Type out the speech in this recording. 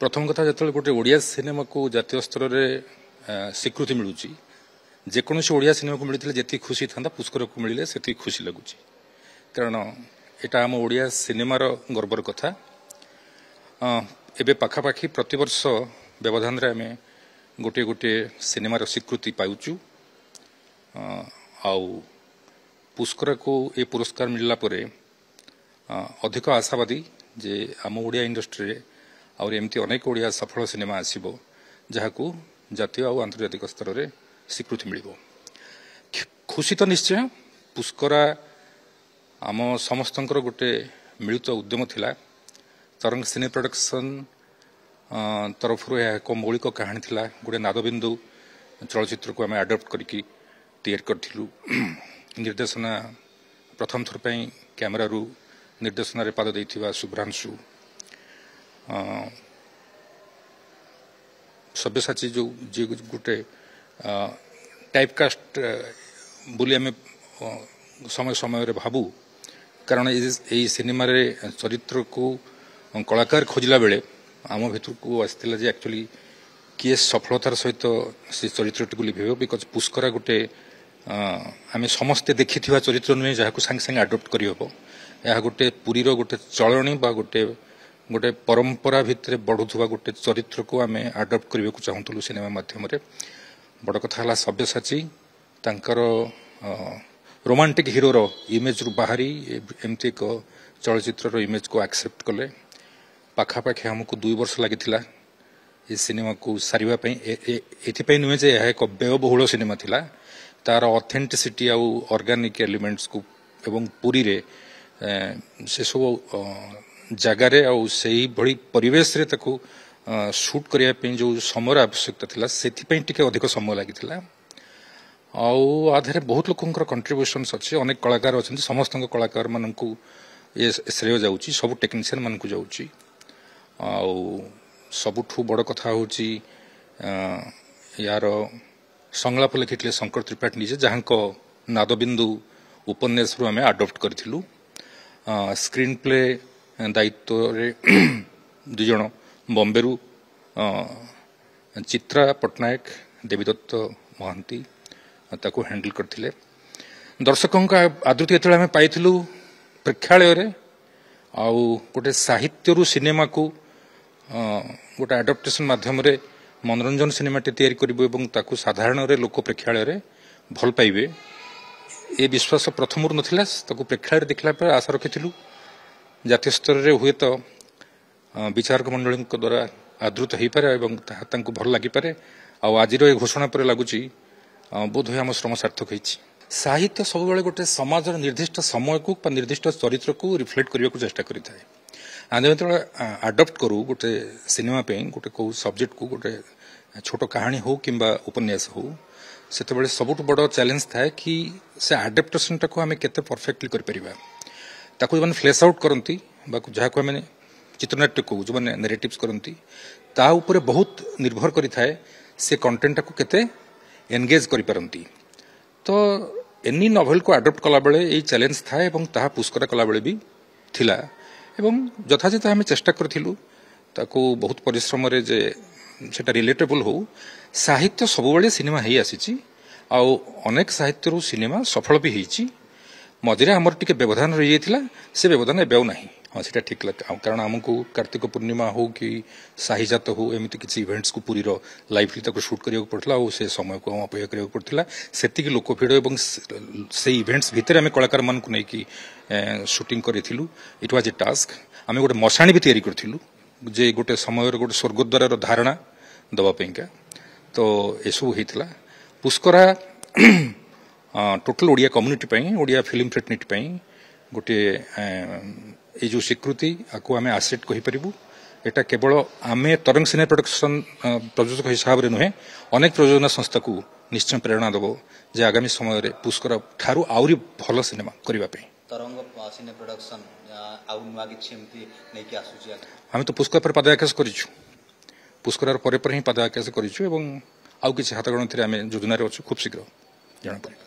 प्रथम कथा जो गोटे ओडिया सिनेमा को जातीय स्तर में स्वीकृति मिलूँ जेकोसी ओडिया सिनेमा को मिलता जी खुशी था पुष्कर को मिले से खुशी लगुच कारण यहाँ आम ओडिया सिनेमार गर्वर कथा एवं पखापाखि प्रतिवर्ष व्यवधान आम गोटे गोटे सिनेमार स्वीकृति पाचु पुष्कर को ये पुरस्कार मिलला परे अधिक आशावादी जे आम ओडिया इंडस्ट्री और एमती अनेक ओडिया सफल सिनेमा आसीबो जहाकू जातीय और आंतर्जातिक स्तर में स्वीकृति मिल खुशी तो निश्चय पुष्करा आम समस्त गोटे मिलित उद्यम थिला तरंग सिने प्रोडक्शन तरफ एक मौलिक कहानी थिला गोटे नादबिंदु चलचित्र को आम आडप्ट करके तैयार करूँ निर्देशना प्रथम थर पर कैमेरा रू निर्देशना रे पाद देइथिबा शुभ्रांशु सब्यसाची जो जे गोटे टाइपकास्ट बोली आम समय समय रे भाबू कारण यही सिनेमा रे चरित्र को कलाकार खोजला बेले आम भीतर को आसला जे एक्चुअली किए सफलतार सहित से चरित्र को लिभेब बिकज पुष्करा गोटे आम समस्ते देखि चरित्र नुहे जहाँ सांगे सांगे आडप्ट करहब यह गोटे पुरीर गोटे चलणी बा गोटे गोटे परंपरा भितर बढ़ुवा गोटे चरित्र को आम आडप्ट करने को चाहूलु सिनेमा माध्यम बड़ कथा है सब्यसाची तांकर रोमांटिक हिरोर इमेज रु बाहरी एमती एक चलचित्र इमेज को एक्सेप्ट कले पाखापाखि आमको 2 वर्ष लगी ये सिनेमा को सारे ये नुहे जे एक व्ययबहुल सिनेमा थिला तार ऑथेंटिसिटी आउ ऑर्गेनिक एलिमेंट्स को एवं पुरी रे से सब जगार भली परिवेश रे ताकू शूट करने जो समय आवश्यकता थिला सेथिपई टिके अधिक समय लगी आधारे बहुत लोकंर कंट्रीब्यूशन्स अच्छे अनेक कलाकार अच्छा समस्त कलाकार मान को ये श्रेय जाऊँगी सब टेक्नीशियन मान को जाऊँगी सबुठू बड़ कथा हूँ यार संलाप लिखी शंकर त्रिपाठी निजे जहाँ नादबिंदु उपन्यास रू आम आडप्ट करूँ स्क्रीन प्ले दायित्व दुज बॉम्बे रू चित्रा पट्टनायक देवीदत्त महांती ताको हैंडल करथिले दर्शकों का आदृति जो आम पाइलु प्रेक्षालय रे आउ गोटे साहित्य रु सिनेमा को गोटे आडप्टेशन माध्यम रे मनोरंजन सिनेमा टे तैयारी करिबो एवं ताकू साधारण रे लोक प्रेक्षालय रे भल पाइबे ए विश्वास प्रथम नथिला ताकू प्रेक्षालय देखला पर आशा रखिथिलु जातीय स्तर रे हुए तो विचारक मंडली द्वारा आदृत हो पारे एवं तांकू भल लगी पारे आज घोषणा पर लगुच बोध हुए आम श्रम सार्थक होती साहित्य सब बेले गोटे समाज निर्दिष्ट समय को निर्दिष्ट चरित्र को रिफ्लेक्ट करने को चेष्टा करें आम जो आडप्ट करूँ गोटे सिनेमा गोटे कौ सब्जेक्ट को गोटे छोट कहानी हो कि उपन्यास हो से सबुठ बड़ चैलेंज थाए कि से आडप्टेशन टाक आम केते परफेक्टली कर जो फ्लैश आउट करती जहाँ को आम चित्रनाट्य को जो मैंने नैरेटिव्स करती ता ऊपर बहुत निर्भर करी थाए से कंटेंट को केते एंगेज करि परंती तो एनी नोवेल को आडप्ट कला बेले यही चैलेंज था एवं ताहा पुष्कर कला बेले भी थिला एवं यथाचित आम चेष्टा करथिलु ताको बहुत परिश्रम रे जे सेटा रिलेटेबल हो साहित्य सब बेले सिनेमा हेई आसीची आ अनेक साहित्य रु सिनेमा सफल भी हेईची मझे आमर टिके व्यवधान रही जाइथिला से व्यवधान एबे नहीं हाँ सीटा ठीक लगे कारण आमको कार्तिक पूर्णिमा हो कि साहिजात हो एमती किसी इवेंट्स को पूरी लाइवली तक शूट करिया पड़ता से समय को अपेक्षा करिया पड़ता से लोक भिड़ एवं से इवेंट्स भितर आम कलाकार मान को लेकिन शूटिंग करूँ इट वाज ए टास्क आम गोटे मशाणी भी तैयारी करूँ जे गोटे समय गोटे स्वर्गद्वार धारणा दवापाइका तो यू होता पुष्करा total Odia community Odia film fraternity गोटे ये जो स्वीकृति आपको आम आसेट कहीपरू एटा केवल आम तरंग सिने प्रोडक्शन प्रयोजक हिसाब से नुहे अनेक प्रयोजना संस्था को निश्चय प्रेरणा दब जे आगामी समय रे पुष्कर ठारू आउरी भल सिनेमा करने तरंग सिने प्रोडक्शन आउ नुआ किछि एमती नै कि आसुची आम तो पुष्कर पर पदाकाश करिछु पुष्कर पर ही पदाकाश करिछु एवं आउ किछि हाथ गणति आम योजना रे अछु खूब शीघ्र जाना पड़े।